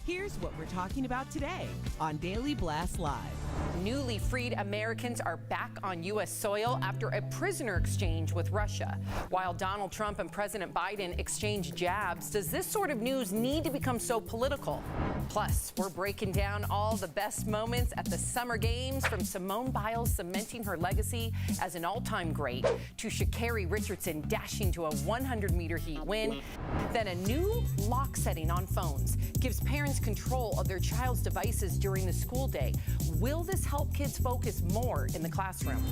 Here's what we're talking about today on Daily Blast Live. Newly freed Americans are back on U.S. soil after a prisoner exchange with Russia. While Donald Trump and President Biden exchange jabs, does this sort of news need to become so political? Plus, we're breaking down all the best moments at the Summer Games, from Simone Biles cementing her legacy as an all-time great to Sha Carri Richardson dashing to a 100-meter heat win. Then a new lock setting on phones gives parents control of their child's devices during the school day. Will this help kids focus more in the classroom?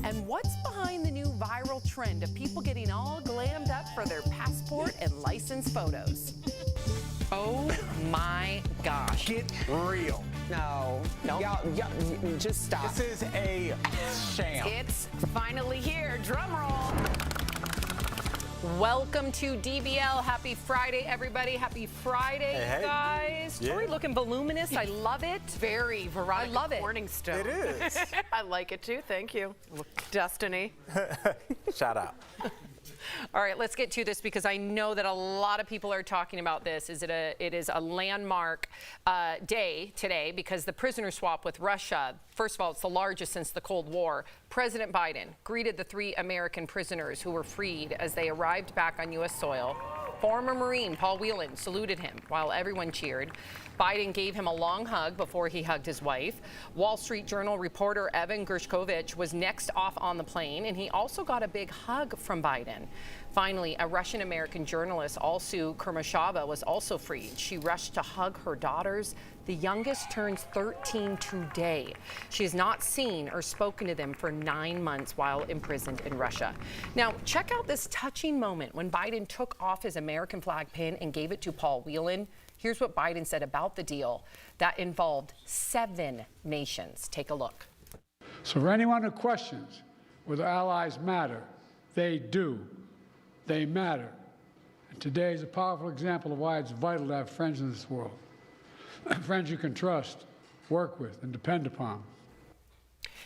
And what's behind the new viral trend of people getting all glammed up for their passport and license photos? Oh my gosh. Get real. No. Y'all, just stop. This is a sham. It's finally here. Drum roll. Welcome to DBL. Happy Friday, everybody. Happy Friday, hey. Guys. Yeah. Tori looking voluminous. I love it. Very Veronica I love it. Morningstone. It is. I like it too. Thank you. Destiny. Shout out. All right, let's get to this because I know that a lot of people are talking about this. It is a landmark day today because the prisoner swap with Russia, first of all, it's the largest since the Cold War. President Biden greeted the 3 American prisoners who were freed as they arrived back on U.S. soil. Former Marine Paul Whelan saluted him while everyone cheered. Biden gave him a long hug before he hugged his wife. Wall Street Journal reporter Evan Gershkovich was next off on the plane, and he also got a big hug from Biden. Finally, a Russian-American journalist, Alsu Kurmashova, was also freed. She rushed to hug her daughters. The youngest turns 13 today. She has not seen or spoken to them for 9 months while imprisoned in Russia. Now, check out this touching moment when Biden took off his American flag pin and gave it to Paul Whelan. Here's what Biden said about the deal that involved 7 nations. Take a look. So for anyone who questions whether allies matter, they do. They matter. And today is a powerful example of why it's vital to have friends in this world. Friends you can trust, work with, and depend upon.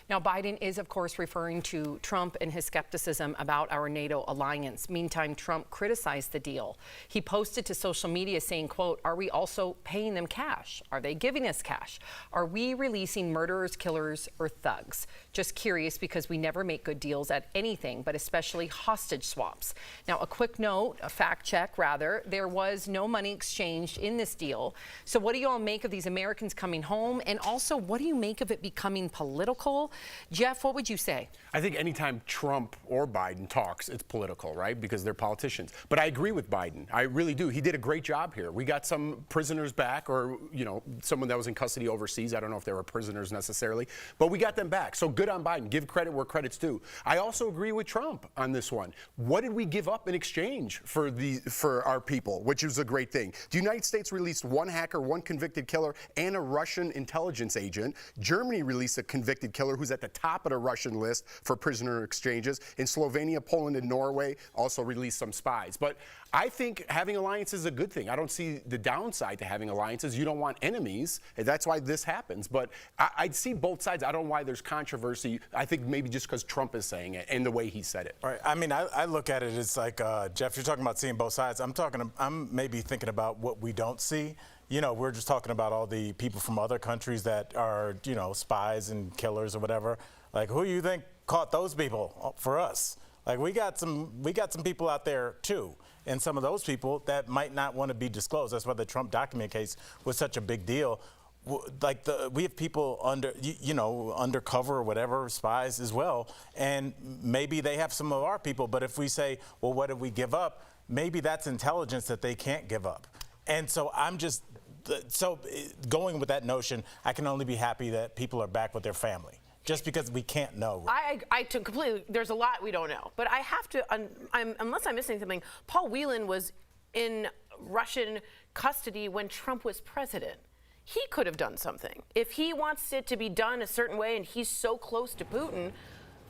Now, Biden is, of course, referring to Trump and his skepticism about our NATO alliance. Meantime, Trump criticized the deal. He posted to social media saying, quote, "Are we also paying them cash? Are they giving us cash? Are we releasing murderers, killers, or thugs? Just curious because we never make good deals at anything, but especially hostage swaps." Now, a quick note, a fact check rather, there was no money exchanged in this deal. So what do you all make of these Americans coming home? And also, what do you make of it becoming political? Jeff, what would you say? I think anytime Trump or Biden talks, it's political, right? Because they're politicians. But I agree with Biden. I really do. He did a great job here. We got some prisoners back, or, you know, someone that was in custody overseas. I don't know if they were prisoners necessarily, but we got them back. So good on Biden. Give credit where credit's due. I also agree with Trump on this one. What did we give up in exchange for our people, which is a great thing? The United States released 1 hacker, 1 convicted killer, and a Russian intelligence agent. Germany released a convicted killer who's at the top of the Russian list for prisoner exchanges. In Slovenia, Poland, and Norway also released some spies. But I think having alliances is a good thing. I don't see the downside to having alliances. You don't want enemies. That's why this happens. But I'd see both sides. I don't know why there's controversy. I think maybe just because Trump is saying it and the way he said it. Right. I mean, I look at it as like, Jeff, you're talking about seeing both sides. I'm maybe thinking about what we don't see. You know, we're just talking about all the people from other countries that are, you know, spies and killers or whatever. Like, who do you think caught those people for us? Like, we got some people out there too, and some of those people that might not want to be disclosed. That's why the Trump document case was such a big deal. Like, we have people undercover or whatever, spies as well, and maybe they have some of our people. But if we say, well, what did we give up? Maybe that's intelligence that they can't give up. And so going with that notion, I can only be happy that people are back with their family. Just because we can't know. I completely, there's a lot we don't know. But I have to, unless I'm missing something, Paul Whelan was in Russian custody when Trump was president. He could have done something. If he wants it to be done a certain way and he's so close to Putin,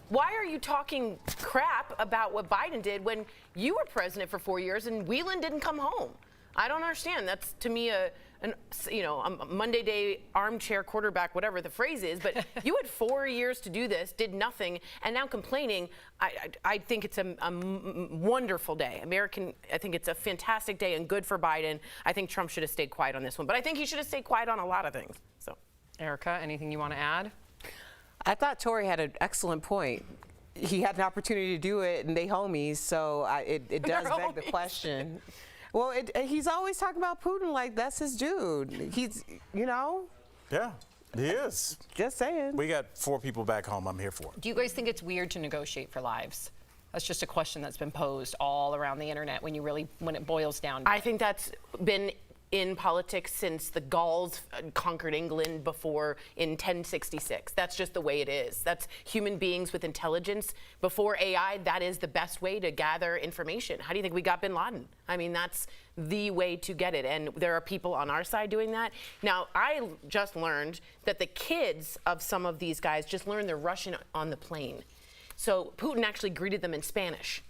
why are you talking crap about what Biden did when you were president for 4 years and Whelan didn't come home? I don't understand. That's, to me, a Monday day armchair quarterback, whatever the phrase is, but you had 4 years to do this, did nothing, and now complaining. I think it's a wonderful day. I think it's a fantastic day and good for Biden. I think Trump should have stayed quiet on this one, but I think he should have stayed quiet on a lot of things. So, Erica, anything you want to add? I thought Tori had an excellent point. He had an opportunity to do it, and they homies, so it does beg the question. Well, he's always talking about Putin like that's his dude. He's, Yeah, he is. Just saying. We got 4 people back home. I'm here for it. Do you guys think it's weird to negotiate for lives? That's just a question that's been posed all around the internet when it boils down to I think that's been in politics since the Gauls conquered England before in 1066. That's just the way it is. That's human beings with intelligence. Before AI, that is the best way to gather information. How do you think we got bin Laden? I mean, that's the way to get it. And there are people on our side doing that. Now, I just learned that the kids of some of these guys just learned their Russian on the plane. So Putin actually greeted them in Spanish.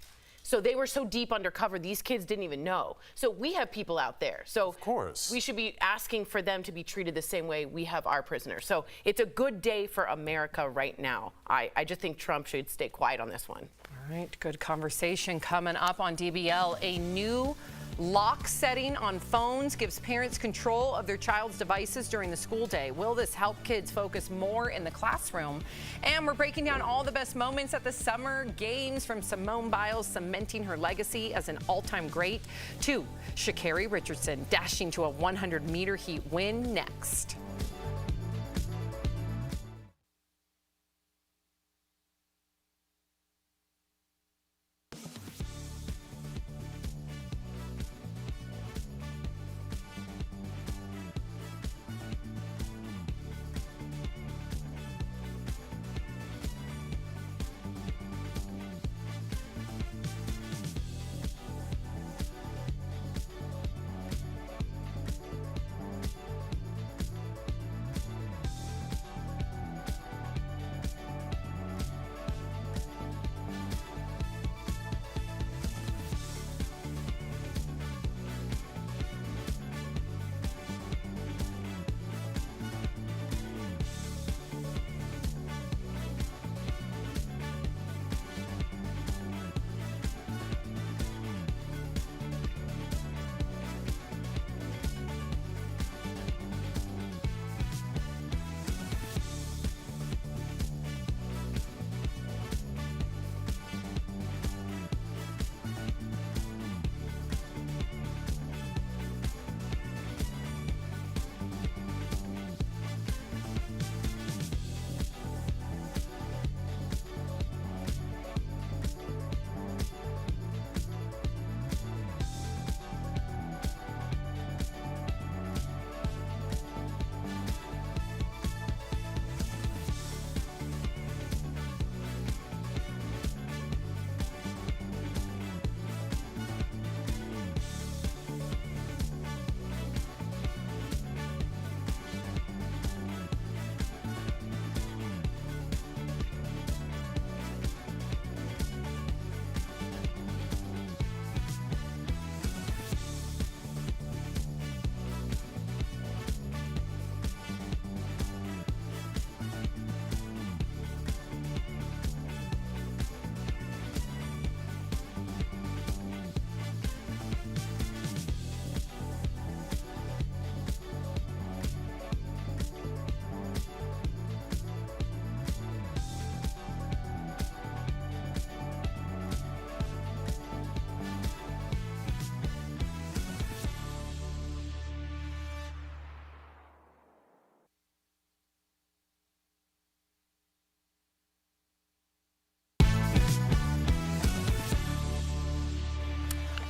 So they were so deep undercover, these kids didn't even know. So we have people out there. So of course, we should be asking for them to be treated the same way we have our prisoners. So it's a good day for America right now. I just think Trump should stay quiet on this one. All right, good conversation coming up on DBL. A new lock setting on phones gives parents control of their child's devices during the school day. Will this help kids focus more in the classroom? And we're breaking down all the best moments at the Summer Games, from Simone Biles cementing her legacy as an all-time great to Sha Carri Richardson dashing to a 100-meter heat win next.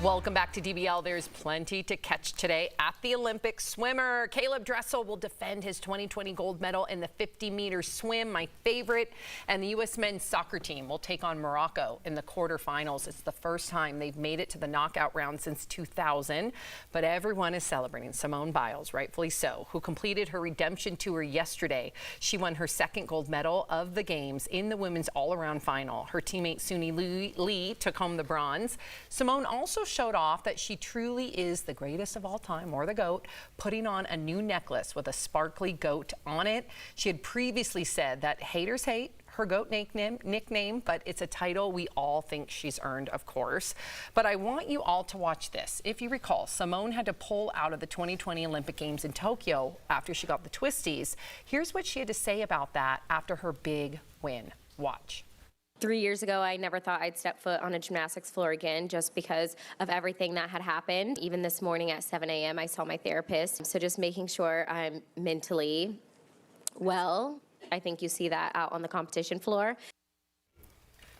Welcome back to DBL. There's plenty to catch today at the Olympics. Swimmer Caleb Dressel will defend his 2020 gold medal in the 50-meter swim, my favorite. And the U.S. men's soccer team will take on Morocco in the quarterfinals. It's the first time they've made it to the knockout round since 2000. But everyone is celebrating Simone Biles, rightfully so, who completed her redemption tour yesterday. She won her second gold medal of the Games in the women's all-around final. Her teammate Suni Lee took home the bronze. Simone also showed off that she truly is the greatest of all time, or the GOAT, putting on a new necklace with a sparkly goat on it. She had previously said that haters hate her GOAT nickname, but it's a title we all think she's earned, of course. But I want you all to watch this. If you recall, Simone had to pull out of the 2020 Olympic Games in Tokyo after she got the twisties. Here's what she had to say about that after her big win. Watch. 3 years ago, I never thought I'd step foot on a gymnastics floor again just because of everything that had happened. Even this morning at 7 a.m., I saw my therapist. So just making sure I'm mentally well. I think you see that out on the competition floor.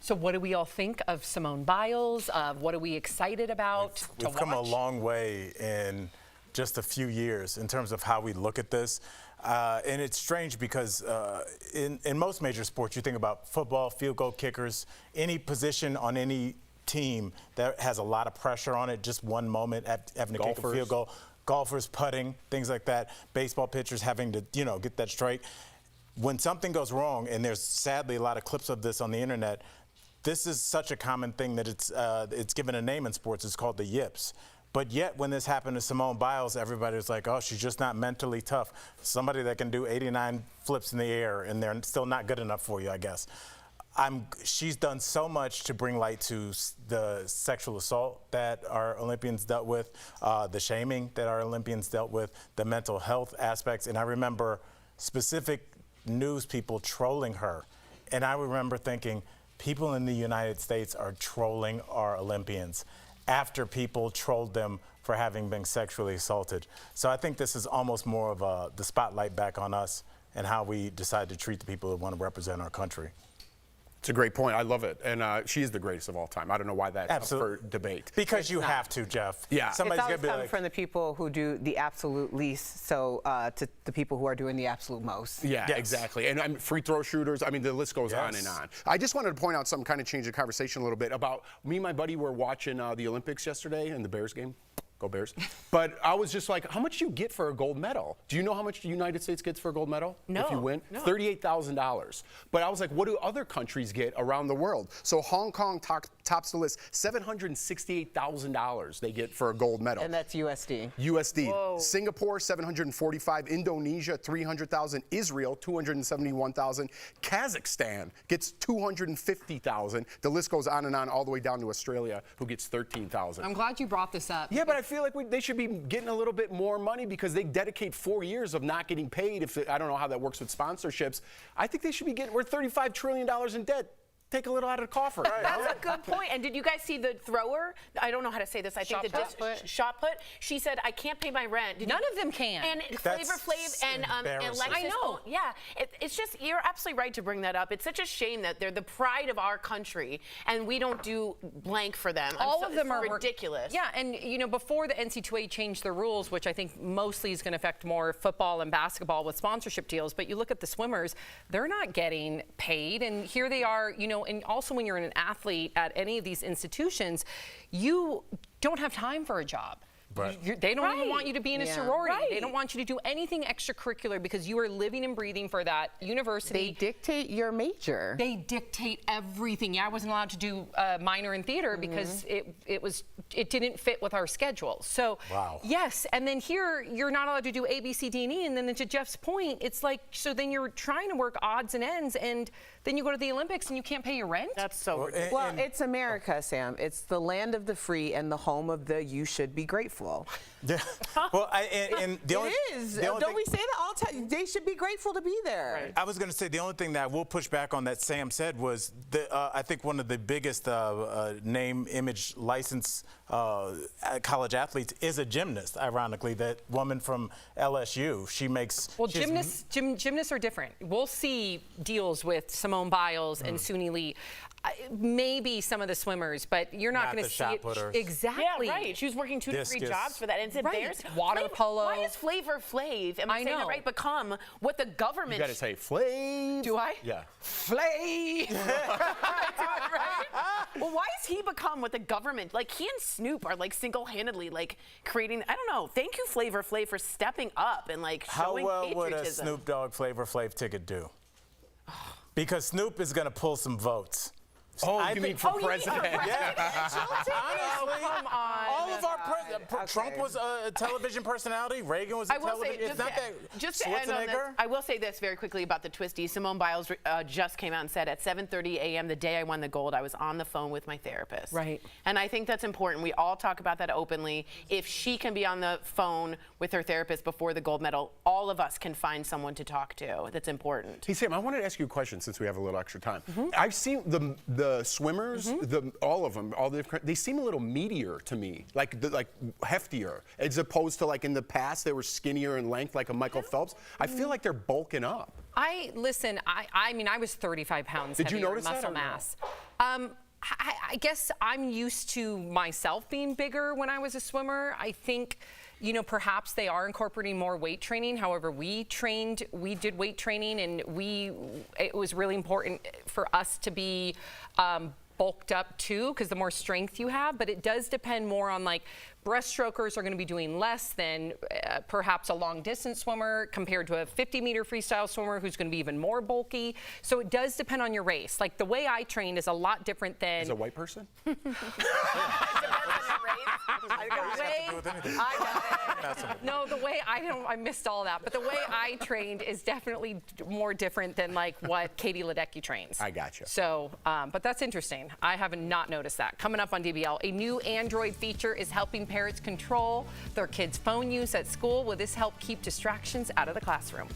So what do we all think of Simone Biles? What are we excited about to watch? We've come a long way in just a few years in terms of how we look at this. And it's strange because in most major sports, you think about football, field goal kickers, any position on any team that has a lot of pressure on it, just one moment at having to kick a field goal. Golfers putting, things like that. Baseball pitchers having to, get that strike. When something goes wrong, and there's sadly a lot of clips of this on the internet, this is such a common thing that it's given a name in sports. It's called the yips. But yet, when this happened to Simone Biles, everybody was like, oh, she's just not mentally tough. Somebody that can do 89 flips in the air, and they're still not good enough for you, I guess. She's done so much to bring light to the sexual assault that our Olympians dealt with, the shaming that our Olympians dealt with, the mental health aspects. And I remember specific news people trolling her. And I remember thinking, people in the United States are trolling our Olympians after people trolled them for having been sexually assaulted. So I think this is almost more of the spotlight back on us and how we decide to treat the people that want to represent our country. It's a great point. I love it. And she is the greatest of all time. I don't know why that's up for debate. Because you have to, Jeff. Yeah. It's always coming from the people who do the absolute least, so to the people who are doing the absolute most. Yeah, yes. Exactly. And free throw shooters, the list goes on and on. I just wanted to point out something, kind of change the conversation a little bit, about me and my buddy were watching the Olympics yesterday and the Bears game. Go Bears. But I was just like, how much do you get for a gold medal? Do you know how much the United States gets for a gold medal? No. If you win? No. $38,000. But I was like, what do other countries get around the world? So Hong Kong tops the list. $768,000 they get for a gold medal. And that's USD. USD. Whoa. Singapore, $745,000. Indonesia, $300,000. Israel, $271,000. Kazakhstan gets $250,000. The list goes on and on, all the way down to Australia, who gets $13,000. I'm glad you brought this up. Yeah, but I feel like they should be getting a little bit more money because they dedicate 4 years of not getting paid. I don't know how that works with sponsorships. I think they should be getting, we're $35 trillion in debt. Take a little out of the coffer. That's a good point. And did you guys see the thrower? I don't know how to say this. I think shot put. She said, "I can't pay my rent." None of them can. And Flavor Flav and Alexis. I know. Yeah, it's just, you're absolutely right to bring that up. It's such a shame that they're the pride of our country and we don't do blank for them. All of them are ridiculous. Yeah, and before the NCAA changed the rules, which I think mostly is going to affect more football and basketball with sponsorship deals, but you look at the swimmers, they're not getting paid, and here they are, and also when you're an athlete at any of these institutions, you don't have time for a job. They don't even want you to be in a sorority. They don't want you to do anything extracurricular because you are living and breathing for that university. They dictate your major. They dictate everything. Yeah, I wasn't allowed to do a minor in theater because it didn't fit with our schedule. So yes, and then here you're not allowed to do A, B, C, D, and E. And then to Jeff's point, it's like, so then you're trying to work odds and ends, and then you go to the Olympics and you can't pay your rent? That's so ridiculous. Well, it's America, Sam. It's the land of the free and the home of the you should be grateful. Yeah. Well, and the only, it is. Don't we say that all the time? They should be grateful to be there. Right. I was going to say the only thing that I will push back on that Sam said was I think one of the biggest name, image, license college athletes is a gymnast. Ironically, that woman from LSU, she makes. Well, gymnasts are different. We'll see deals with Simone Biles and Suni Lee. Maybe some of the swimmers, but you're not going to see it. Putters. Exactly. Yeah, right. She was working 2 to 3 jobs for that. And it's embarrassing. Water polo. Why is Flavor Flav, am I saying that right, become what the government... You got to say Flav. Do I? Yeah. Flav. Right? Well, why has he become what the government... Like, he and Snoop are, like, single-handedly, like, creating... I don't know. Thank you, Flavor Flav, for stepping up and, like, showing patriotism. How well would a Snoop Dogg Flavor Flav ticket do? Because Snoop is going to pull some votes. Oh, I you mean think- for Oh, you mean president? Honestly, come on. all of our presidents. Trump was a television personality. Reagan was a I will say, television. It's not that just to end on this, Schwarzenegger. I will say this very quickly about the twisties. Simone Biles just came out and said at 7:30 a.m. the day I won the gold, I was on the phone with my therapist. Right. And I think that's important. We all talk about that openly. If she can be on the phone with her therapist before the gold medal, all of us can find someone to talk to. That's important. Hey, Sam, I wanted to ask you a question since we have a little extra time. I've seen the swimmers, all of them, all the different, they seem a little meatier to me, like heftier, as opposed to like in the past they were skinnier in length, like a Michael Phelps. I feel like they're bulking up. I mean, I was 35 pounds Did you heavier notice that muscle or no? mass. I guess I'm used to myself being bigger when I was a swimmer. I think, you know, perhaps they are incorporating more weight training. However, we did weight training, and it was really important for us to be bulked up too, because the more strength you have. But it does depend more on, like, breaststrokers are going to be doing less than perhaps a long distance swimmer compared to a 50-meter freestyle swimmer who's going to be even more bulky. So it does depend on your race. Like, the way I trained is a lot different than As a white person? No, the way I missed all that. But the way I trained is definitely more different than like what Katie Ledecky trains. I gotcha. So, but that's interesting. I have not noticed that. Coming up on DBL, a new Android feature is helping parents control their kids' phone use at school. Will this help keep distractions out of the classroom?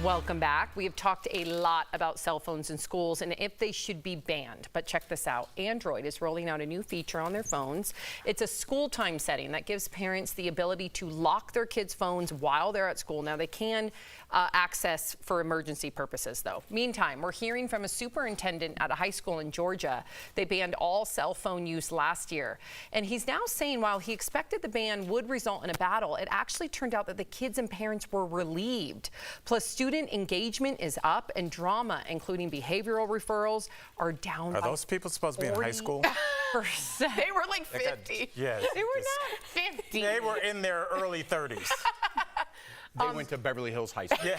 Welcome back. We have talked a lot about cell phones in schools and if they should be banned. But check this out. Android is rolling out a new feature on their phones. It's a school time setting that gives parents the ability to lock their kids' phones while they're at school. Now, they can access for emergency purposes, though. Meantime, we're hearing from a superintendent at a high school in Georgia. They banned all cell phone use last year. And he's now saying while he expected the ban would result in a battle, it actually turned out that the kids and parents were relieved. Plus, student engagement is up and drama, including behavioral referrals, are down. Are those people supposed to be in high school? They were like 50. Yes. They were not 50. They were in their early 30s. They went to Beverly Hills High School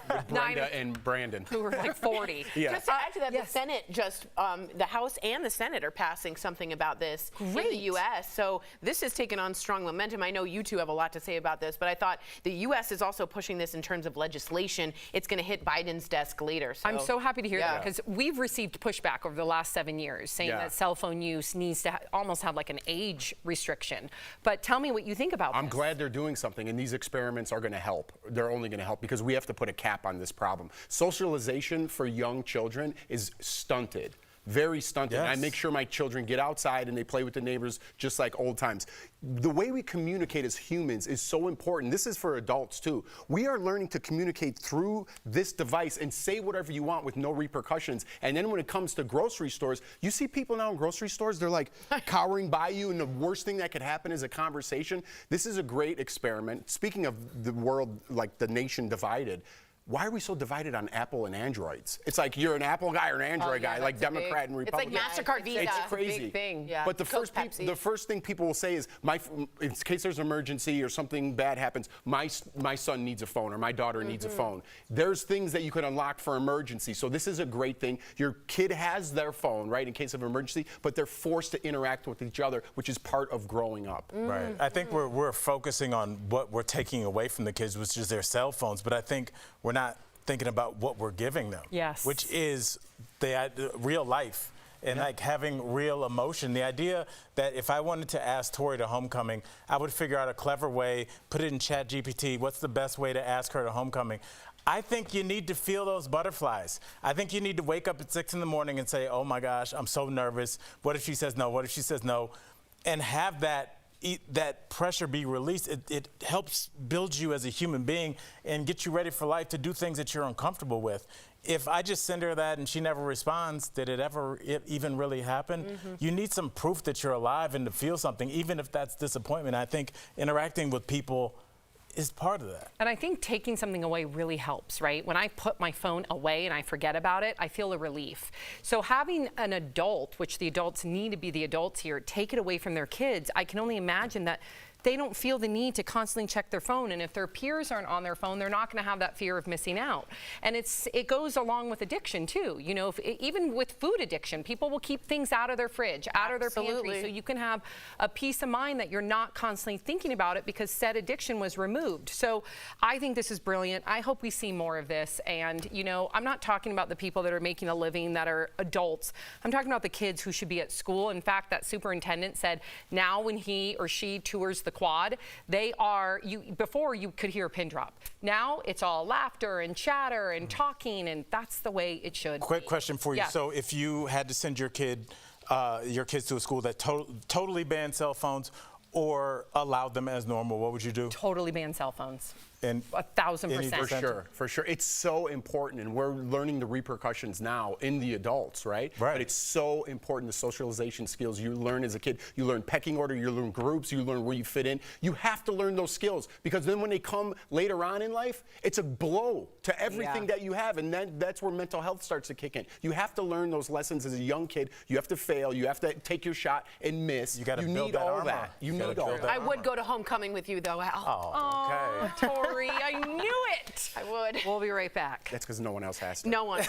with Brenda and Brandon. Who were like 40. Yeah. Just to add to that, the Senate just, the House and the Senate are passing something about this in the U.S. So this has taken on strong momentum. I know you two have a lot to say about this, but I thought the U.S. is also pushing this in terms of legislation. It's going to hit Biden's desk later. So. I'm so happy to hear that because we've received pushback over the last 7 years saying that cell phone use needs to almost have like an age restriction. But tell me what you think about this. I'm glad they're doing something, and these experiments are going to help. help. They're only going to help because we have to put a cap on this problem. Socialization for young children is stunted. Very stunted. Yes. I make sure my children get outside and they play with the neighbors just like old times. The way we communicate as humans is so important. This is for adults too. We are learning to communicate through this device and say whatever you want with no repercussions. And then when it comes to grocery stores, you see people now in grocery stores, they're like cowering by you, and the worst thing that could happen is a conversation. This is a great experiment. Speaking of the world, like the nation divided, why are we so divided on Apple and Androids? It's like you're an Apple guy or an Android guy, like Democrat and Republican. It's like MasterCard, Visa. It's crazy. It's a big thing. Yeah. But the Coke, first thing people will say is, in case there's an emergency or something bad happens, my son needs a phone or my daughter needs a phone. There's things that you could unlock for emergency. So this is a great thing. Your kid has their phone, right, in case of emergency, but they're forced to interact with each other, which is part of growing up. Right. I think we're focusing on what we're taking away from the kids, which is their cell phones. But I think we're not thinking about what we're giving them. Yes. Which is the real life and like having real emotion. The idea that if I wanted to ask Tori to homecoming, I would figure out a clever way, put it in ChatGPT, what's the best way to ask her to homecoming? I think you need to feel those butterflies. I think you need to wake up at 6 in the morning and say, oh my gosh, I'm so nervous. What if she says no? What if she says no? And have that pressure be released. It helps build you as a human being and get you ready for life to do things that you're uncomfortable with. If I just send her that and she never responds, did it ever even really happen? You need some proof that you're alive and to feel something, even if that's disappointment. I think interacting with people is part of that. And I think taking something away really helps, right? When I put my phone away and I forget about it, I feel a relief. So having an adult, which the adults need to be the adults here, take it away from their kids, I can only imagine that they don't feel the need to constantly check their phone. And if their peers aren't on their phone, they're not going to have that fear of missing out. And it goes along with addiction too. You know, even with food addiction, people will keep things out of their fridge, out of their pantry, so you can have a peace of mind that you're not constantly thinking about it because said addiction was removed. So I think this is brilliant. I hope we see more of this. And, you know, I'm not talking about the people that are making a living that are adults. I'm talking about the kids who should be at school. In fact, that superintendent said now when he or she tours the quad, they are, before you could hear a pin drop. Now it's all laughter and chatter and talking, and that's the way it should Quick be. question for you. Yeah. So if you had to send your kids to a school that totally banned cell phones or allowed them as normal, what would you do? Totally ban cell phones. And 1,000%. For sure. It's so important, and we're learning the repercussions now in the adults, right? But it's so important, the socialization skills you learn as a kid. You learn pecking order, you learn groups, you learn where you fit in. You have to learn those skills because then when they come later on in life, it's a blow to everything that you have, and that's where mental health starts to kick in. You have to learn those lessons as a young kid. You have to fail. You have to take your shot and miss. You got to build need that all armor. that. You need all that. I would go to homecoming with you, though, Al. Oh, okay. Tori, I knew it. I would. We'll be right back. That's because no one else has to. No one.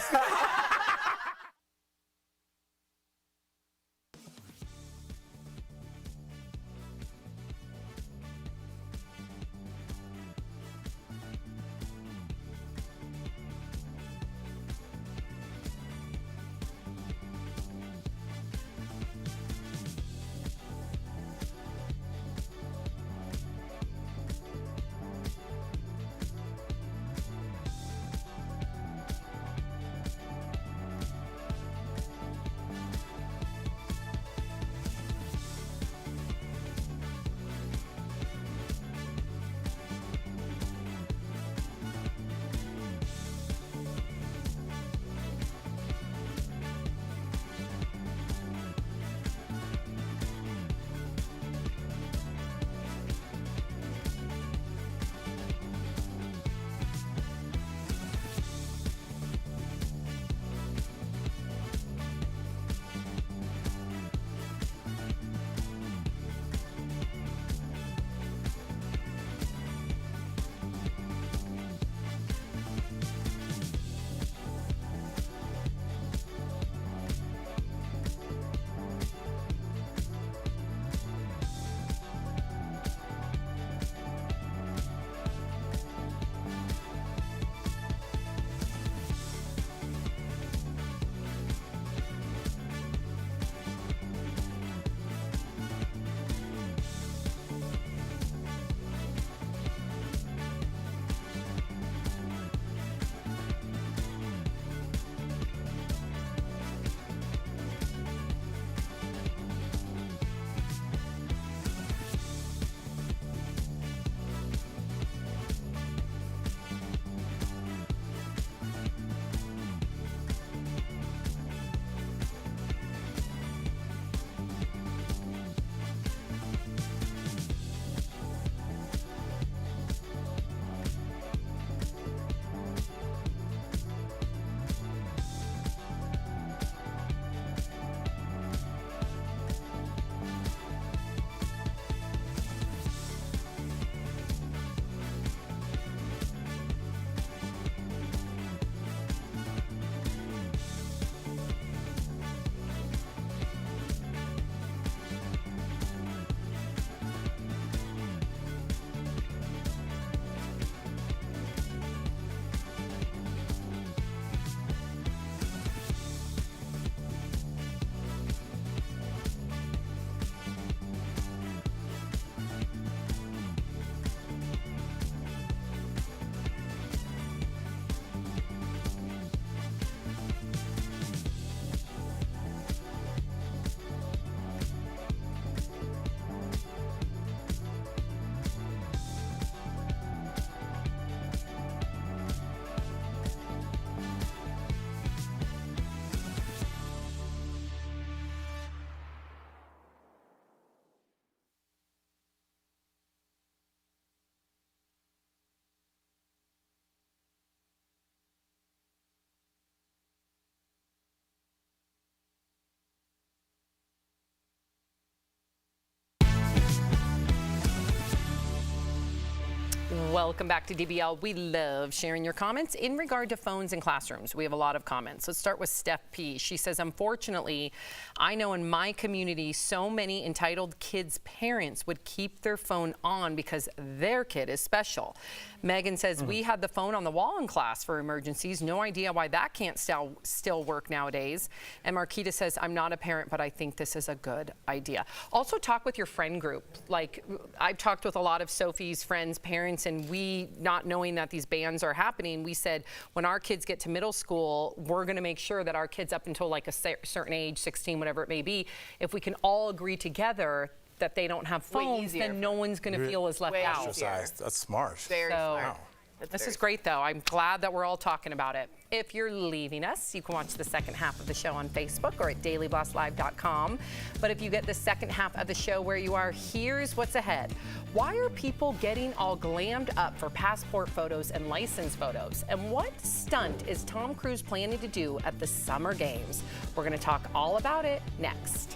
Welcome back to DBL. We love sharing your comments in regard to phones in classrooms. We have a lot of comments. Let's start with Steph P. She says, unfortunately, I know in my community, so many entitled kids' parents would keep their phone on because their kid is special. Megan says, we had the phone on the wall in class for emergencies. No idea why that can't still work nowadays. And Marquita says, I'm not a parent, but I think this is a good idea. Also talk with your friend group. Like, I've talked with a lot of Sophie's friends, parents, and we, not knowing that these bans are happening, we said when our kids get to middle school, we're going to make sure that our kids up until like a certain age, 16, whatever it may be, if we can all agree together that they don't have phones, then no one's going to feel as left out. That's smart. Very smart. This is great, though. I'm glad that we're all talking about it. If you're leaving us, you can watch the second half of the show on Facebook or at dailyblastlive.com. But if you get the second half of the show where you are, here's what's ahead. Why are people getting all glammed up for passport photos and license photos? And what stunt is Tom Cruise planning to do at the Summer Games? We're going to talk all about it next.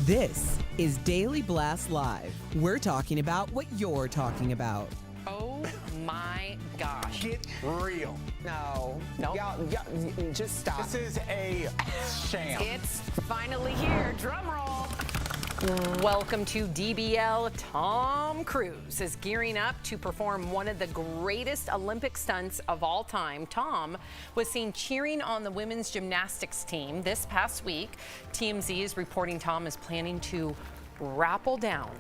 This is Daily Blast Live. We're talking about what you're talking about. Oh my gosh. Get real. No. Nope. Y'all, just stop. This is a sham. It's finally here. Drum roll. Welcome to DBL. Tom Cruise is gearing up to perform one of the greatest Olympic stunts of all time. Tom was seen cheering on the women's gymnastics team this past week. TMZ is reporting Tom is planning to rappel down.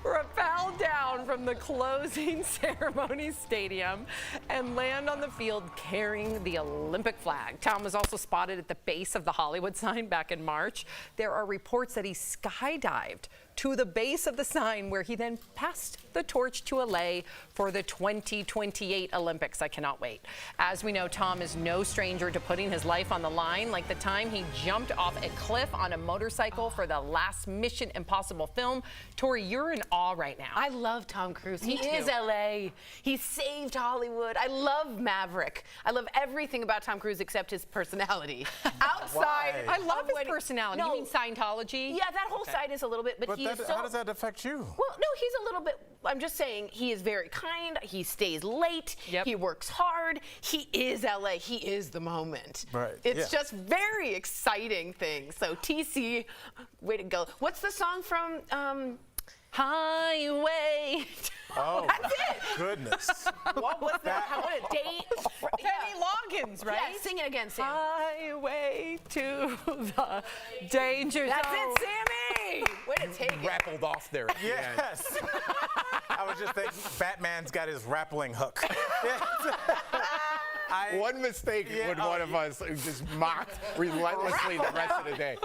Rappel down from the closing ceremony stadium and land on the field carrying the Olympic flag. Tom was also spotted at the base of the Hollywood sign back in March. There are reports that he skydived to the base of the sign where he then passed the torch to LA for the 2028 Olympics. I cannot wait. As we know, Tom is no stranger to putting his life on the line, like the time he jumped off a cliff on a motorcycle for the last Mission Impossible film. Tori, you're in awe right now. I love Tom Cruise. Me He too. is LA. He saved Hollywood. I love Maverick. I love everything about Tom Cruise except his personality. Outside, I love of his when he- personality. No. You mean Scientology? Yeah, that whole side is a little bit, but But he how does that affect you? Well, no, he's a little bit. I'm just saying he is very kind. He stays late. Yep. He works hard. He is LA. He is the moment. Right, It's yeah. just very exciting thing. So TC, way to go. What's the song from Highway? Oh, That's it. goodness. What was that? How would it date? Kenny Loggins, right? Yeah, sing it again, Sam. Highway to the danger zone. That's it, Sammy. Way to take it. Rappled off there. At the end. Yes. I was just thinking, Batman's got his rappling hook. One mistake would one of us just mocked relentlessly the rest of the day.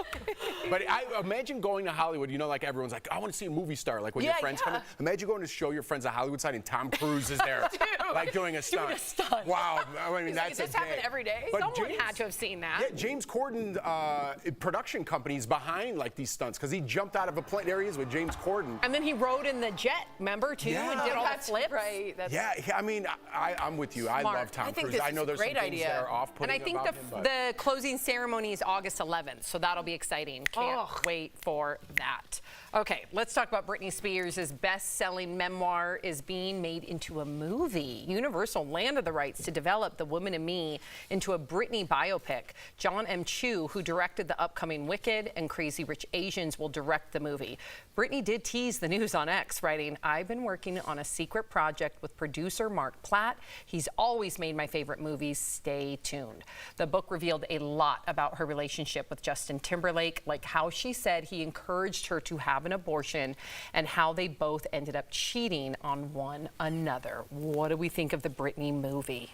But I imagine going to Hollywood, you know, like everyone's like, I want to see a movie star, like when your friends come in. Imagine going to show your friends a Hollywood sign and Tom Cruise is there, like doing a stunt. Doing a stunt. Wow, I mean, that's Does this a day. happen every day? But Someone James, had to have seen that. Yeah, James Corden production company's behind like these stunts because he jumped out of a plane. There he is with James Corden. And then he rode in the jet, remember, too, and did all the flips. Right. That's Yeah, I mean, I'm with you. I Smart. love Tom I think Cruise. this I is know a there's great some things idea. that are off-putting And I think about him, but the closing ceremony is August 11th, so that'll be exciting. Can't wait for that. Okay, let's talk about Britney Spears' best-selling memoir is being made into a movie. Universal landed the rights to develop The Woman in Me into a Britney biopic. John M. Chu, who directed the upcoming Wicked and Crazy Rich Asians, will direct the movie. Britney did tease the news on X, writing, I've been working on a secret project with producer Mark Platt. He's always made my favorite movies. Stay tuned. The book revealed a lot about her relationship with Justin Timberlake, like how she said he encouraged her to have an abortion and how they both ended up cheating on one another. What do we think of the Britney movie?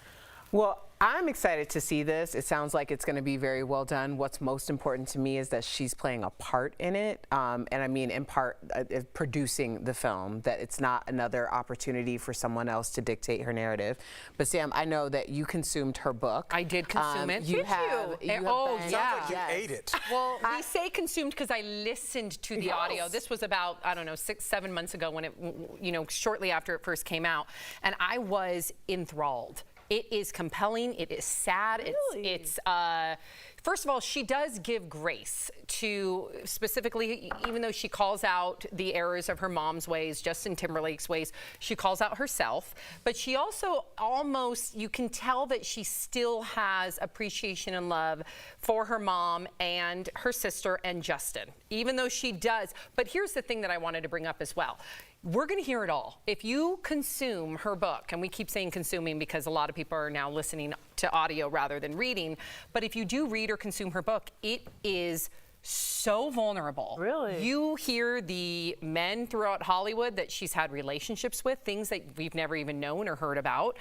Well, I'm excited to see this. It sounds like it's going to be very well done. What's most important to me is that she's playing a part in it. And I mean, in part, producing the film, that it's not another opportunity for someone else to dictate her narrative. But Sam, I know that you consumed her book. I did consume it. You Did have. you? have Oh, been- yeah. You Yes. ate it. Well, we say consumed because I listened to the audio. This was about, I don't know, 6-7 months ago when it, you know, shortly after it first came out. And I was enthralled. It is compelling. It is sad. Really? It's first of all, she does give grace to, specifically, even though she calls out the errors of her mom's ways, Justin Timberlake's ways, she calls out herself. But she also almost, you can tell that she still has appreciation and love for her mom and her sister and Justin, even though she does. But here's the thing that I wanted to bring up as well. We're going to hear it all. If you consume her book, and we keep saying consuming because a lot of people are now listening to audio rather than reading, but if you do read or consume her book, it is so vulnerable. Really? You hear the men throughout Hollywood that she's had relationships with, things that we've never even known or heard about.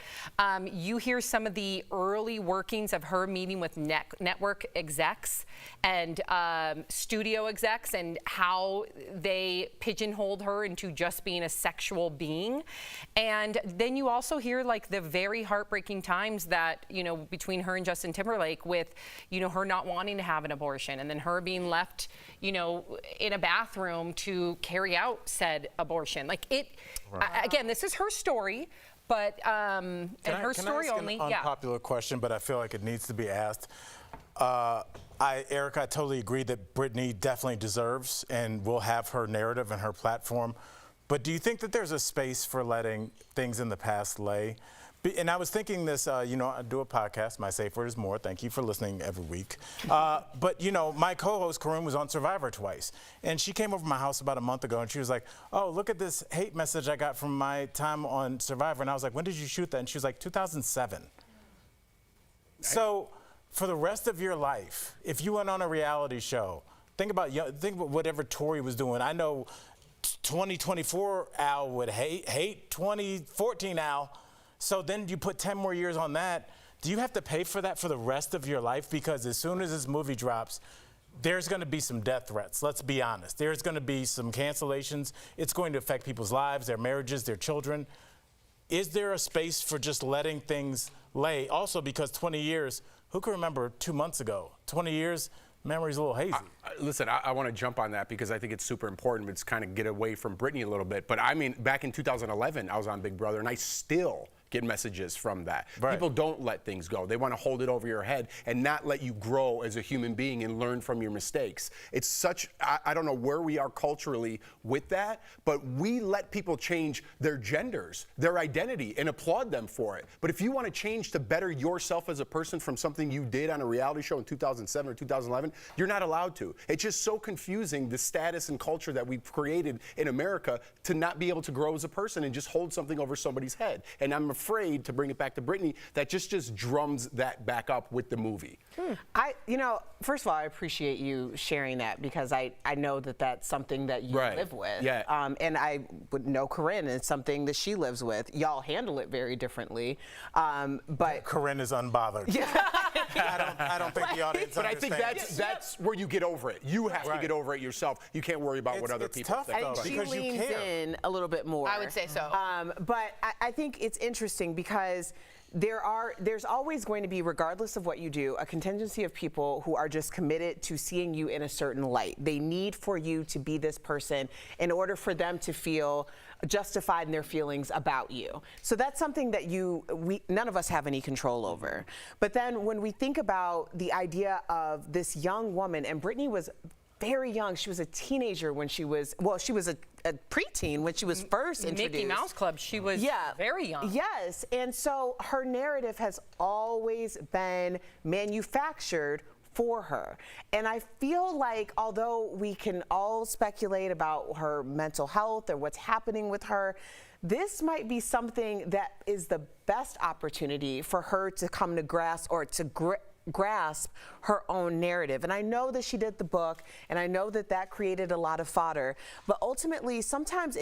You hear some of the early workings of her meeting with network execs and studio execs and how they pigeonholed her into just being a sexual being. And then you also hear like the very heartbreaking times that, you know, between her and Justin Timberlake with, you know, her not wanting to have an abortion and then her being left, you know, in a bathroom to carry out said abortion. Like it, again, this is her story, but and her story can I ask only. an unpopular question, but I feel like it needs to be asked. Erica, I totally agree that Britney definitely deserves and will have her narrative and her platform. But do you think that there's a space for letting things in the past lay? And I was thinking this, you know, I do a podcast, My Safe Word is More. Thank you for listening every week. But, you know, my co-host, Karim, was on Survivor twice. And she came over to my house about a month ago, and she was like, oh, look at this hate message I got from my time on Survivor. And I was like, when did you shoot that? And she was like, 2007. So for the rest of your life, if you went on a reality show, think about whatever Tori was doing. I know 2024 Al would hate 2014 Al. So then you put 10 more years on that. Do you have to pay for that for the rest of your life? Because as soon as this movie drops, there's going to be some death threats. Let's be honest. There's going to be some cancellations. It's going to affect people's lives, their marriages, their children. Is there a space for just letting things lay? Also, because 20 years, who can remember 2 months ago? 20 years, memory's a little hazy. Listen, I want to jump on that because I think it's super important. It's kind of get away from Britney a little bit. But I mean, back in 2011, I was on Big Brother, and I still get messages from that. Right. People don't let things go. They want to hold it over your head and not let you grow as a human being and learn from your mistakes. It's such, I don't know where we are culturally with that, but we let people change their genders, their identity, and applaud them for it. But if you want to change to better yourself as a person from something you did on a reality show in 2007 or 2011, you're not allowed to. It's just so confusing, the status and culture that we've created in America, to not be able to grow as a person and just hold something over somebody's head. And I'm afraid, to bring it back to Britney, that just drums that back up with the movie. First of all, I appreciate you sharing that, because I know that that's something that you live with. Yeah. And I would know Corinne, and it's something that she lives with. Y'all handle it very differently. But Corinne is unbothered. Yeah. I don't think the audience But I think that's where you get over it. You have to get over it yourself. You can't worry about what other people tough, think. though, She because you leans care. in a little bit more. I would say so. But I think it's interesting because there's always going to be, regardless of what you do, a contingency of people who are just committed to seeing you in a certain light. They need for you to be this person in order for them to feel justified in their feelings about you. So that's something that none of us have any control over. But then when we think about the idea of this young woman, and Britney was very young. She was a teenager when she was a preteen when she was first introduced. Mickey Mouse Club, she was very young. Yes, and so her narrative has always been manufactured for her. And I feel like, although we can all speculate about her mental health or what's happening with her, this might be something that is the best opportunity for her to come to grasp, or to grasp her own narrative. And I know that she did the book, and I know that created a lot of fodder, but ultimately sometimes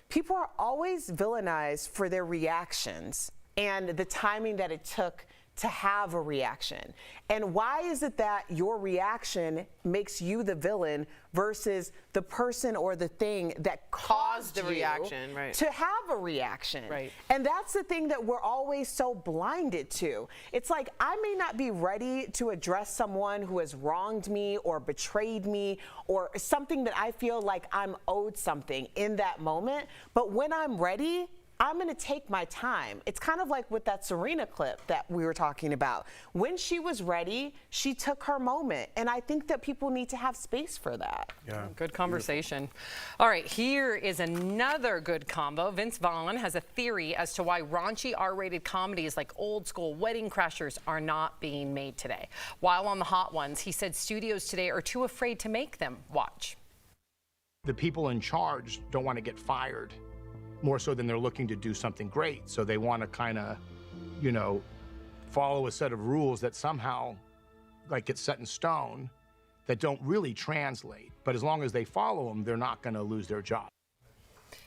people are always villainized for their reactions and the timing that it took to have a reaction. And why is it that your reaction makes you the villain versus the person or the thing that caused the you reaction, right, to have a reaction? Right. And that's the thing that we're always so blinded to. It's like, I may not be ready to address someone who has wronged me or betrayed me, or something that I feel like I'm owed something in that moment, but when I'm ready, I'm going to take my time. It's kind of like with that Serena clip that we were talking about. When she was ready, she took her moment. And I think that people need to have space for that. Yeah. Good conversation. All right, here is another good combo. Vince Vaughn has a theory as to why raunchy R-rated comedies like Old School, Wedding Crashers are not being made today. While on the hot ones, he said studios today are too afraid to make them. Watch. The people in charge don't want to get fired, more so than they're looking to do something great. So they want to kind of, follow a set of rules that somehow get set in stone that don't really translate. But as long as they follow them, they're not going to lose their job.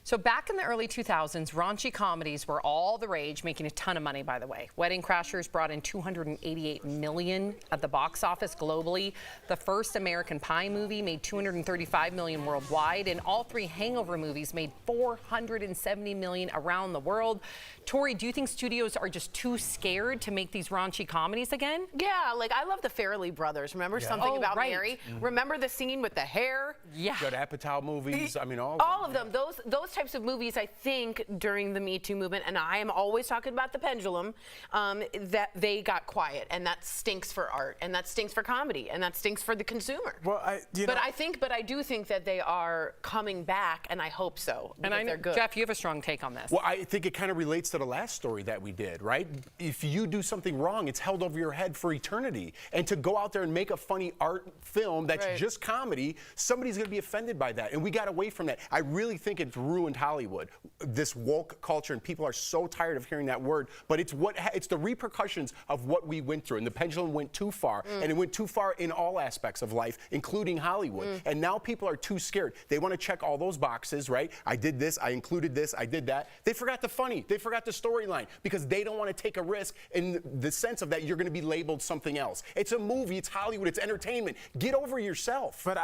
So back in the early 2000s, raunchy comedies were all the rage, making a ton of money, by the way. Wedding Crashers brought in $288 million at the box office globally. The first American Pie movie made $235 million worldwide, and all three Hangover movies made $470 million around the world. Tori, do you think studios are just too scared to make these raunchy comedies again? Yeah, like I love the Farrelly brothers. Remember Something About Mary? Remember the scene with the hair? Yeah. Good Apatow movies. I mean, all of them. Those types of movies, I think, during the Me Too movement, and I am always talking about the pendulum, that they got quiet, and that stinks for art, and that stinks for comedy, and that stinks for the consumer. Well, but I do think that they are coming back, and I hope so. And I know, they're good. Jeff, you have a strong take on this. Well, I think it kind of relates to the last story that we did, right? If you do something wrong, it's held over your head for eternity. And to go out there and make a funny art film that's just comedy, somebody's going to be offended by that. And we got away from that. I really think it's ruined Hollywood, this woke culture, and people are so tired of hearing that word. But it's the repercussions of what we went through. And the pendulum went too far, and it went too far in all aspects of life, including Hollywood. And now people are too scared. They want to check all those boxes, right? I did this, I included this, I did that. They forgot the funny. They forgot the storyline because they don't want to take a risk in the sense of that you're going to be labeled something else. It's a movie, it's Hollywood, it's entertainment. Get over yourself. But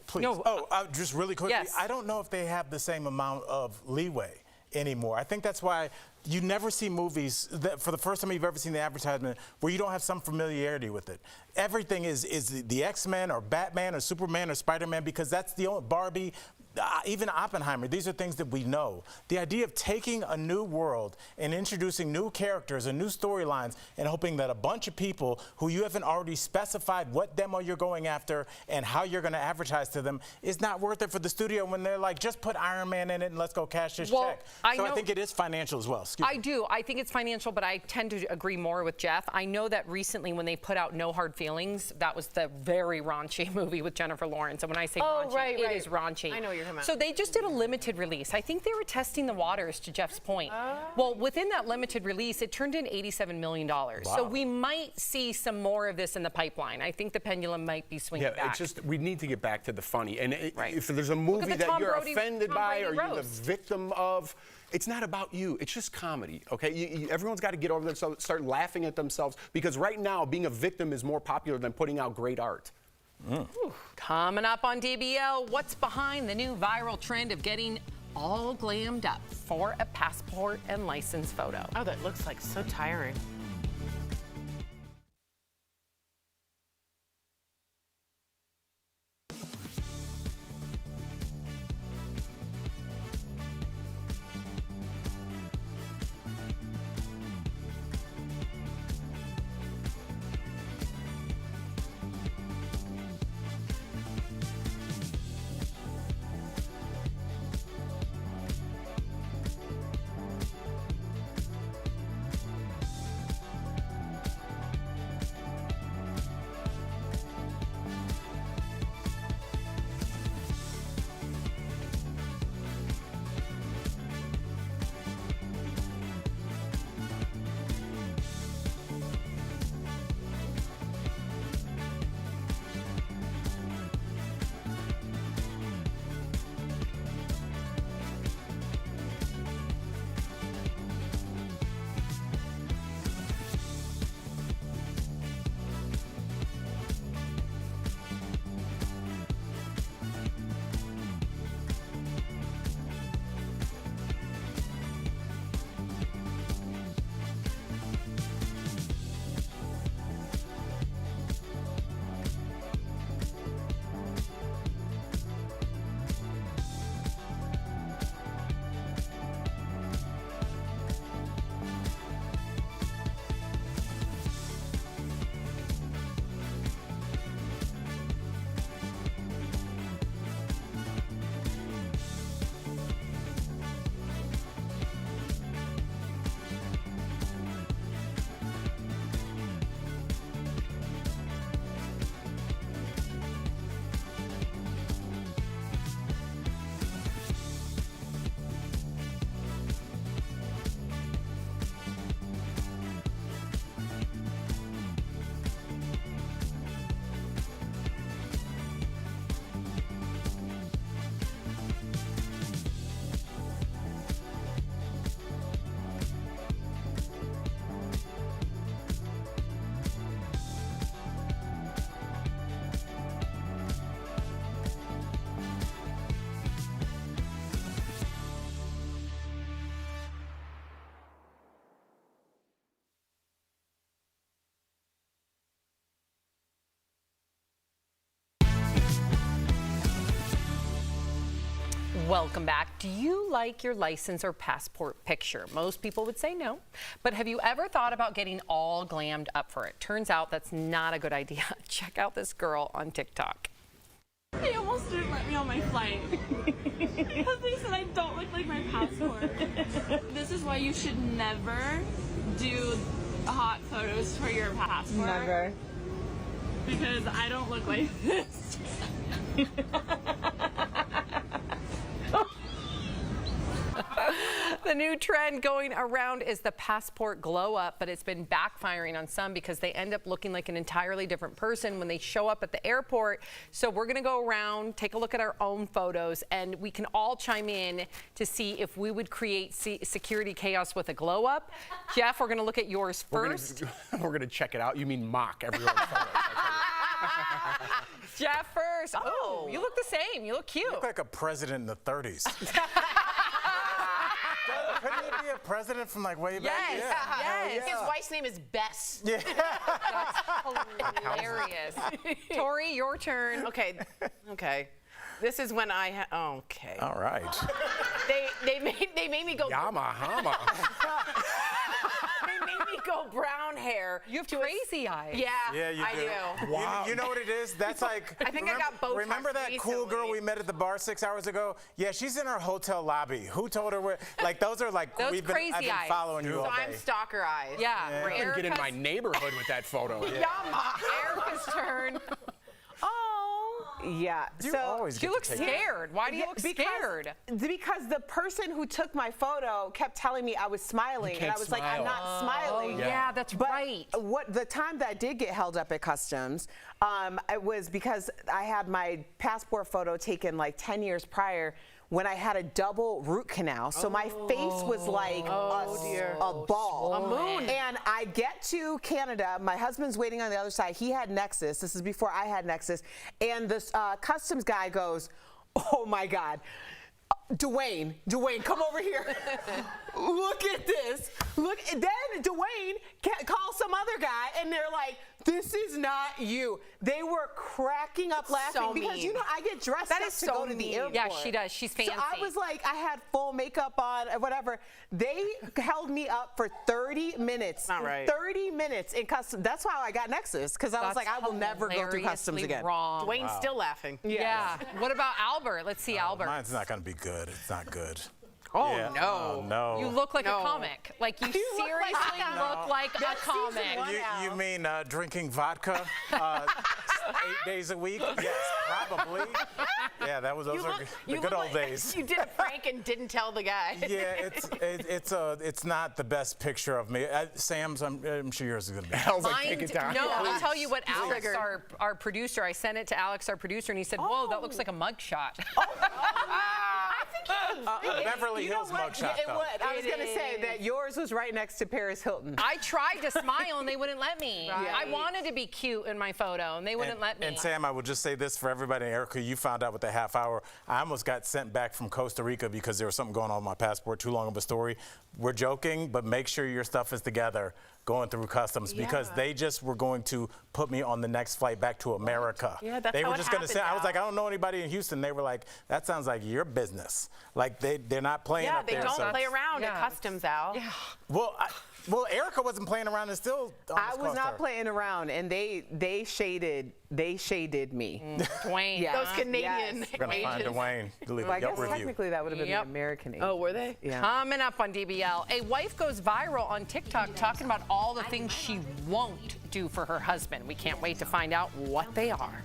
please. No, just really quickly, yes. I don't know if they have the same amount of leeway anymore. I think that's why you never see movies that, for the first time you've ever seen the advertisement, where you don't have some familiarity with it. Everything is the X-Men or Batman or Superman or Spider-Man, because that's the only Barbie. even Oppenheimer, these are things that we know. The idea of taking a new world and introducing new characters and new storylines and hoping that a bunch of people who you haven't already specified what demo you're going after and how you're going to advertise to them is not worth it for the studio when they're like, just put Iron Man in it and let's go cash this check. I think it is financial as well. I do. I think it's financial, but I tend to agree more with Jeff. I know that recently when they put out No Hard Feelings, that was the very raunchy movie with Jennifer Lawrence. And when I say raunchy, it is raunchy. I know what you're talking about. So they just did a limited release. I think they were testing the waters, to Jeff's point. Well, within that limited release, it turned in $87 million. Wow. So we might see some more of this in the pipeline. I think the pendulum might be swinging back. It's just, we need to get back to the funny. And if there's a movie that you're offended by or you're the victim of, it's not about you. It's just comedy, okay? Everyone's got to get over themselves, start laughing at themselves, because right now, being a victim is more popular than putting out great art. Coming up on DBL, what's behind the new viral trend of getting all glammed up for a passport and license photo? Oh, that looks like so tiring. Welcome back. Do you like your license or passport picture? Most people would say no. But have you ever thought about getting all glammed up for it? Turns out that's not a good idea. Check out this girl on TikTok. They almost didn't let me on my flight because they said I don't look like my passport. This is why you should never do hot photos for your passport. Never. Because I don't look like this. The new trend going around is the passport glow up, but it's been backfiring on some because they end up looking like an entirely different person when they show up at the airport. So we're going to go around, take a look at our own photos, and we can all chime in to see if we would create security chaos with a glow up. Jeff, we're going to look at yours first. We're going to check it out. You mean mock everyone's photos. Jeff first. Oh, you look the same. You look cute. You look like a president in the 30s. Couldn't he be a president from like way back? Yes, yes. His wife's name is Bess. Yeah. That's hilarious. Tori, your turn. Okay. This is when I okay. All right. They made me go. Yamahama. They made me go brown hair. You have crazy eyes. Yeah, You I do. do. Wow. You know what it is? That's like. I think I got Botox Remember that cool girl recently. we met at the bar 6 hours ago? Yeah, she's in our hotel lobby. Who told her where? Like those are like Those I've crazy been eyes. following you So all day. I'm stalker eyes. Yeah. I couldn't get in my neighborhood with that photo. Erica's turn. Yeah. You so always She get looks to take it. scared. Why do you look scared? Because the person who took my photo kept telling me I was smiling, and I can't was like, I'm smile. not smiling. Yeah, that's But right. what the time that I did get held up at customs, it was because I had my passport photo taken like 10 years prior when I had a double root canal. So my face was like a ball. A moon. And I get to Canada, my husband's waiting on the other side. He had Nexus. This is before I had Nexus. And this customs guy goes, oh my God. Dwayne, come over here. Look at this. Look, and then Dwayne calls some other guy, and they're like, this is not you. They were cracking up laughing So because, mean. you know, I get dressed That up is to so go to the mean. airport. Yeah, she does. She's fancy. So I was like, I had full makeup on, whatever. They held me up for 30 minutes. Not right. 30 minutes in customs. That's why I got Nexus, because I was like, I will never go through customs hilariously again. Wrong. Dwayne's still laughing. Yeah. What about Albert? Let's see Albert. Mine's not going to be good. It's not good. Oh Yeah. no. Oh, no. You look like No. a comic. Like you look like- seriously No. look like a That's season comic. one. You mean drinking vodka 8 days a week? Yes, probably. Yeah, those are the good old days. You did a prank and didn't tell the guy. Yeah, it's not the best picture of me. Sam's, I'm sure yours is gonna be. Hell's like, take it down. No, I'll tell you what, Alex, our producer, I sent it to Alex, our producer, and he said, whoa, that looks like a mugshot. Beverly Hills mugshot. It would. I was going to say that yours was right next to Paris Hilton. I tried to smile and they wouldn't let me. I wanted to be cute in my photo and they wouldn't let me. And Sam, I will just say this for everybody. Erica, you found out with the half hour. I almost got sent back from Costa Rica because there was something going on with my passport. Too long of a story. We're joking, but make sure your stuff is together going through customs because they just were going to put me on the next flight back to America. Yeah, that's they how were it just going to happened, say, I was Al. like, I don't know anybody in Houston. They were like, that sounds like your business. Like they're not playing Yeah, up they there. don't so- play around at customs, Al. Yeah. Well, Erica wasn't playing around and still. I was not playing around, and they shaded me. Dwayne. Yeah. Those Canadian Yes. We're gonna find agents. Dwayne to leave Well, I a Yelp guess review. technically that would have been Yep. the American age. Oh, were they? Yeah. Coming up on DBL, a wife goes viral on TikTok talking about all the things she won't do for her husband. We can't wait to find out what they are.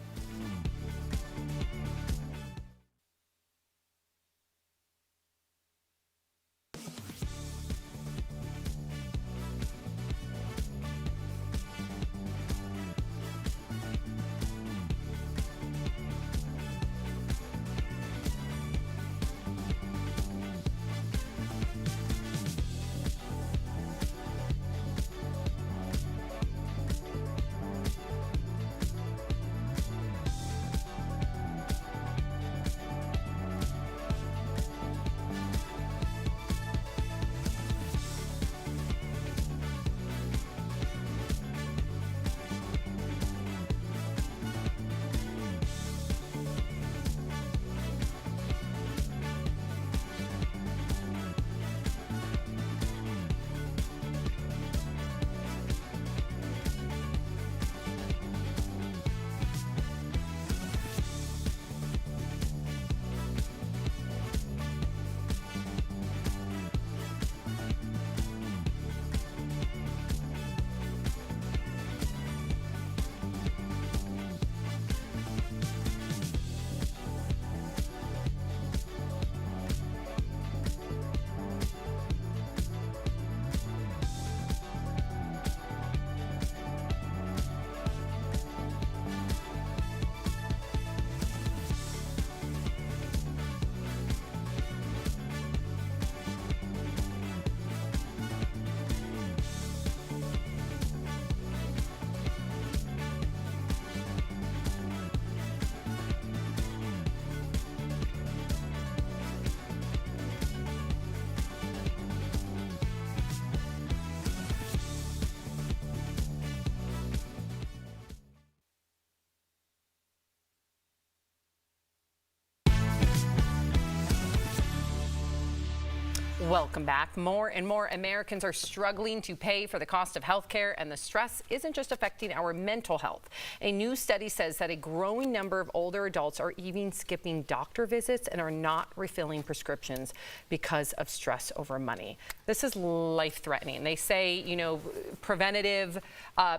Welcome back. More and more Americans are struggling to pay for the cost of health care, and the stress isn't just affecting our mental health. A new study says that a growing number of older adults are even skipping doctor visits and are not refilling prescriptions because of stress over money. This is life-threatening. They say, you know, preventative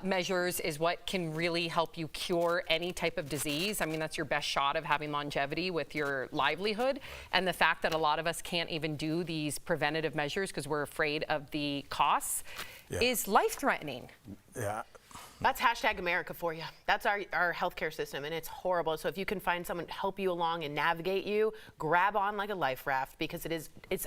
measures is what can really help you cure any type of disease. I mean, that's your best shot of having longevity with your livelihood. And the fact that a lot of us can't even do these preventative measures because we're afraid of the costs is life-threatening. Yeah. That's hashtag America for you. That's our healthcare system, and it's horrible. So if you can find someone to help you along and navigate you, grab on like a life raft, because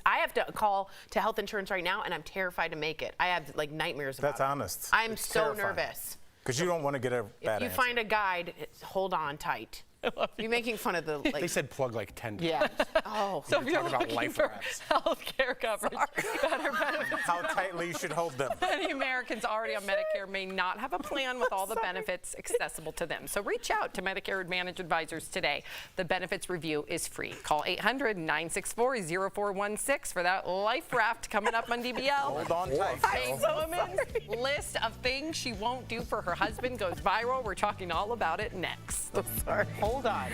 I have to call to health insurance right now, and I'm terrified to make it. I have like nightmares about it. That's honest. I'm It's so terrifying. nervous. Because you don't want to get a bad If you answer. find a guide, hold on tight. You're making fun of the They said plug like 10 times. Yeah. Oh. So if you're talking about looking life for rafts. health care coverage, better benefits. How tightly you should hold them. Many Americans already on Medicare may not have a plan with all the benefits accessible to them. So reach out to Medicare Advantage advisors today. The benefits review is free. Call 800-964-0416 for that life raft coming up on DBL. Hold on tight. This woman's list of things she won't do for her husband goes viral. We're talking all about it next. Sorry. Hold on.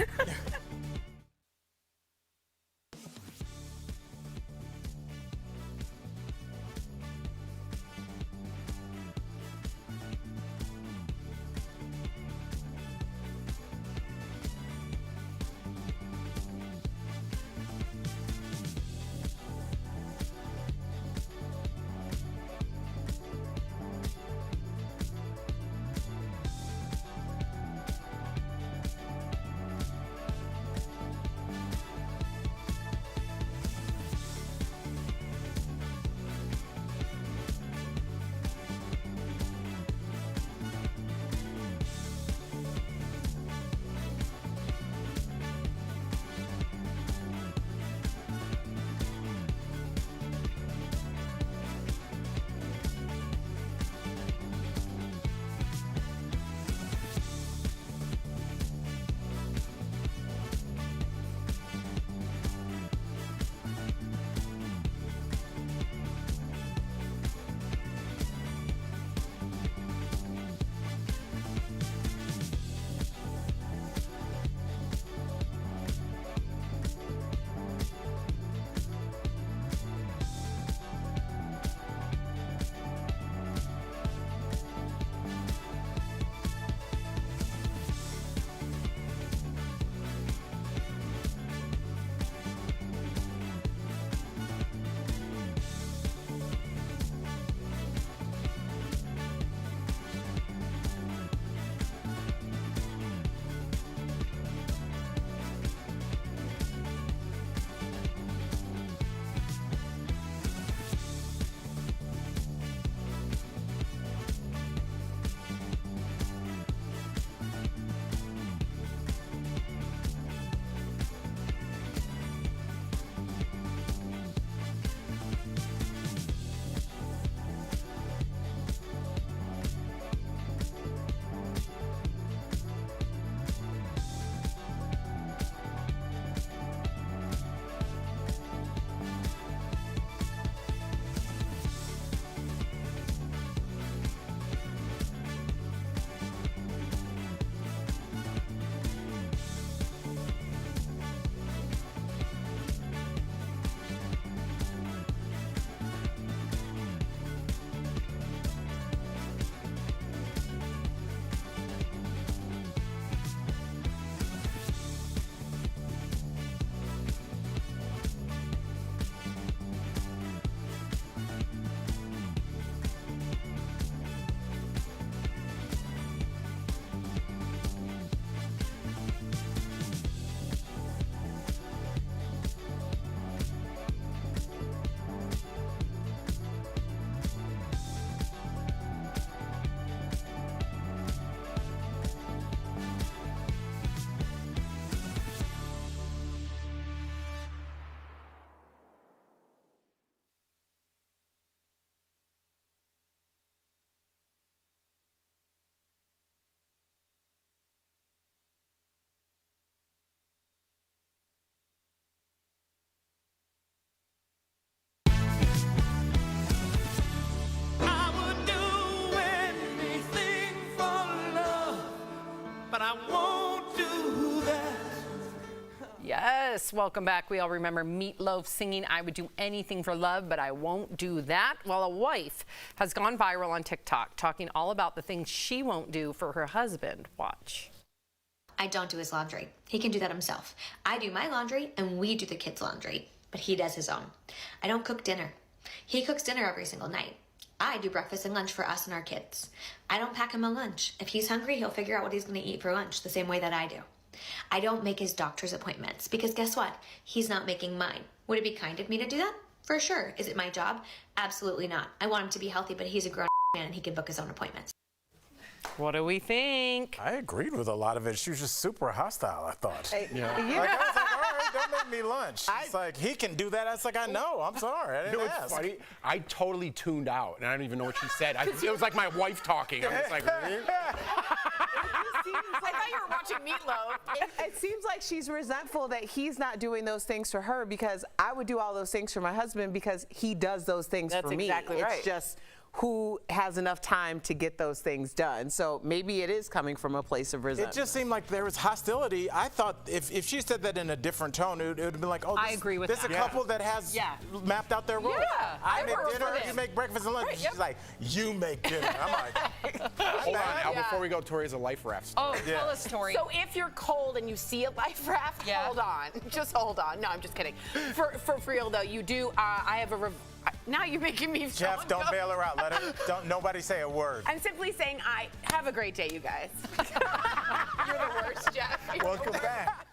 Yes, welcome back. We all remember Meatloaf singing, "I would do anything for love, but I won't do that." Well, a wife has gone viral on TikTok talking all about the things she won't do for her husband. Watch. I don't do his laundry. He can do that himself. I do my laundry and we do the kids' laundry, but he does his own. I don't cook dinner. He cooks dinner every single night. I do breakfast and lunch for us and our kids. I don't pack him a lunch. If he's hungry, he'll figure out what he's going to eat for lunch the same way that I do. I don't make his doctor's appointments because guess what? He's not making mine. Would it be kind of me to do that? For sure. Is it my job? Absolutely not. I want him to be healthy, but he's a grown man and he can book his own appointments. What do we think? I agreed with a lot of it. She was just super hostile, I thought. Yeah. Like, I was like, all right, don't make me lunch. It's like, he can do that. I was like, I know. I'm sorry. I didn't You know what's funny? I totally tuned out, and I don't even know what she said. It was like my wife talking. I was like, really? I thought you were watching Meatloaf. It seems like she's resentful that he's not doing those things for her because I would do all those things for my husband because he does those things for me. That's exactly right. It's just who has enough time to get those things done. So maybe it is coming from a place of resentment. It just seemed like there was hostility. I thought if she said that in a different tone, it would have been like, oh, I agree with this that. is a couple that has mapped out their roles. Yeah, I I make work dinner, for you them. make breakfast and lunch. Right, yep. She's like, you make dinner. I'm like, Hold on, Al, before we go, Tori has a life raft story. Oh, tell us, Tori. So if you're cold and you see a life raft, hold on. Just hold on. No, I'm just kidding. For real though, you do. I have a. Now you're making me. Jeff, don't bail her out. Let her. Don't nobody say a word. I'm simply saying, have a great day, you guys. You're the worst, Jeff. Welcome back.